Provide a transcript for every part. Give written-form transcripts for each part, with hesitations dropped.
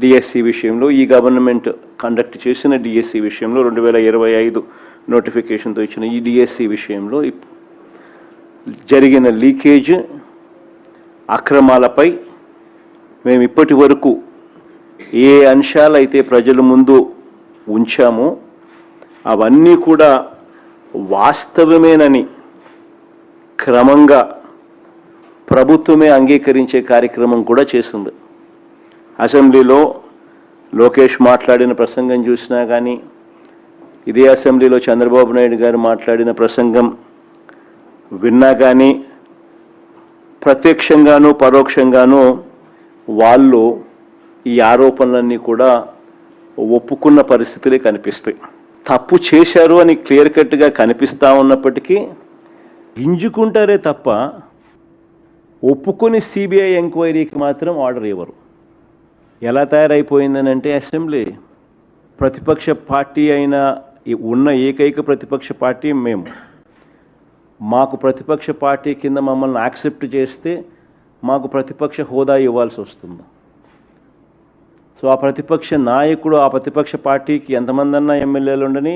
DSC విషయంలో, ఈ government conduct చేసిన డిఎస్సి విషయంలో 2025 నోటిఫికేషన్తో ఇచ్చిన ఈ డిఎస్సి విషయంలో జరిగిన లీకేజ్ అక్రమాలపై మేము ఇప్పటి వరకు ఏ అంశాలైతే ప్రజల ముందు ఉంచామో అవన్నీ కూడా వాస్తవమేనని క్రమంగా ప్రభుత్వమే అంగీకరించే కార్యక్రమం కూడా చేసింది. అసెంబ్లీలో లోకేష్ మాట్లాడిన ప్రసంగం చూసినా కానీ, ఇదే అసెంబ్లీలో చంద్రబాబు నాయుడు గారు మాట్లాడిన ప్రసంగం విన్నా కానీ, ప్రత్యక్షంగానూ పరోక్షంగానూ వాళ్ళు ఈ ఆరోపణలన్నీ కూడా ఒప్పుకున్న పరిస్థితులే కనిపిస్తాయి. తప్పు చేశారు అని క్లియర్ కట్గా కనిపిస్తూ ఉన్నప్పటికీ గింజుకుంటారే తప్ప ఒప్పుకొని సిబిఐ ఎంక్వైరీకి మాత్రం ఆర్డర్ ఇవ్వరు. ఎలా తయారైపోయిందని అంటే, అసెంబ్లీ ప్రతిపక్ష పార్టీ అయిన ఉన్న ఏకైక ప్రతిపక్ష పార్టీ మేము. మాకు ప్రతిపక్ష పార్టీ కింద మమ్మల్ని యాక్సెప్ట్ చేస్తే మాకు ప్రతిపక్ష హోదా ఇవ్వాల్సి వస్తుంది. సో ఆ ప్రతిపక్ష నాయకుడు, ఆ ప్రతిపక్ష పార్టీకి ఎంతమంది అన్నా ఎమ్మెల్యేలు ఉండని,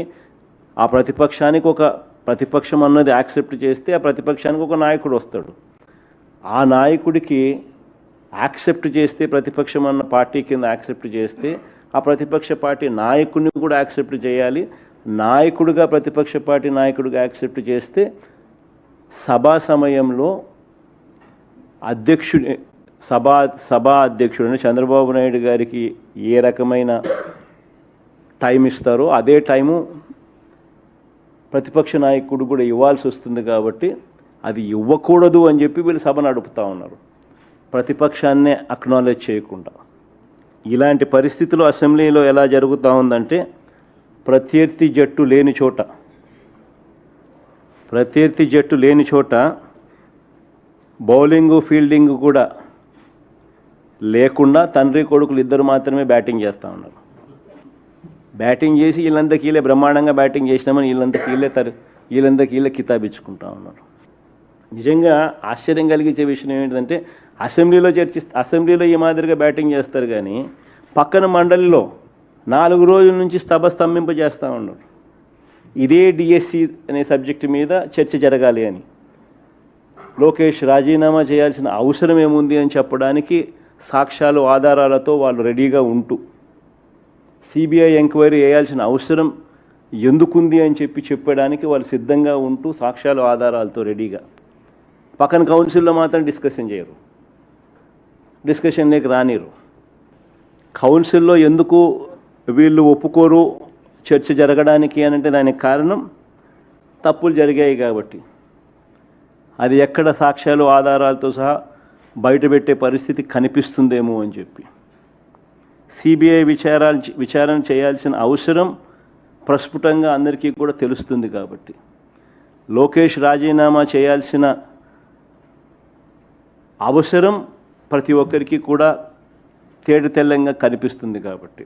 ఆ ప్రతిపక్షానికి ఒక ప్రతిపక్షం అన్నది యాక్సెప్ట్ చేస్తే ఆ ప్రతిపక్షానికి ఒక నాయకుడు వస్తాడు. ఆ నాయకుడికి యాక్సెప్ట్ చేస్తే, ప్రతిపక్షం అన్న పార్టీ కింద యాక్సెప్ట్ చేస్తే ఆ ప్రతిపక్ష పార్టీ నాయకుడిని కూడా యాక్సెప్ట్ చేయాలి. నాయకుడిగా ప్రతిపక్ష పార్టీ నాయకుడిగా యాక్సెప్ట్ చేస్తే సభా సమయంలో సభా అధ్యక్షుడిని చంద్రబాబు నాయుడు గారికి ఏ రకమైన టైం ఇస్తారో అదే టైము ప్రతిపక్ష నాయకుడు కూడా ఇవ్వాల్సి వస్తుంది. కాబట్టి అది ఇవ్వకూడదు అని చెప్పి వీళ్ళు సభ నడుపుతూ ఉన్నారు, ప్రతిపక్షాన్నే అక్నాలెడ్జ్ చేయకుండా. ఇలాంటి పరిస్థితులు అసెంబ్లీలో ఎలా జరుగుతూ ఉందంటే, ప్రత్యర్థి జట్టు లేని చోట బౌలింగు ఫీల్డింగ్ కూడా లేకుండా తండ్రి కొడుకులు ఇద్దరు మాత్రమే బ్యాటింగ్ చేస్తూ ఉన్నారు. బ్యాటింగ్ చేసి వీళ్ళందరికీలే బ్రహ్మాండంగా బ్యాటింగ్ చేసినామని వీళ్ళందరికీలే కితాబిచ్చుకుంటా ఉన్నారు. నిజంగా ఆశ్చర్యం కలిగించే విషయం ఏంటంటే, అసెంబ్లీలో ఈ మాదిరిగా బ్యాటింగ్ చేస్తారు కానీ పక్కన మండలిలో 4 రోజుల నుంచి స్తంభింపజేస్తూ ఉన్నారు. ఇదే డిఎస్సి అనే సబ్జెక్టు మీద చర్చ జరగాలి అని. లోకేష్ రాజీనామా చేయాల్సిన అవసరం ఏముంది అని చెప్పడానికి సాక్ష్యాలు ఆధారాలతో వాళ్ళు రెడీగా ఉంటూ, సిబిఐ ఎంక్వైరీ చేయాల్సిన అవసరం ఎందుకుంది అని చెప్పడానికి వాళ్ళు సిద్ధంగా ఉంటూ, సాక్ష్యాలు ఆధారాలతో రెడీగా. పక్కన కౌన్సిల్లో మాత్రం డిస్కషన్లోకి రానిరు. కౌన్సిల్లో ఎందుకు వీళ్ళు ఒప్పుకోరు చర్చ జరగడానికి అని అంటే, దానికి కారణం తప్పులు జరిగాయి కాబట్టి. అది ఎక్కడ సాక్ష్యాలు ఆధారాలతో సహా బయటపెట్టే పరిస్థితి కనిపిస్తుందేమో అని చెప్పి సిబిఐ విచారణ చేయాల్సిన అవసరం ప్రస్ఫుటంగా అందరికీ కూడా తెలుస్తుంది. కాబట్టి లోకేష్ రాజీనామా చేయాల్సిన అవసరం ప్రతి ఒక్కరికి కూడా తేటతెల్లంగా కనిపిస్తుంది. కాబట్టి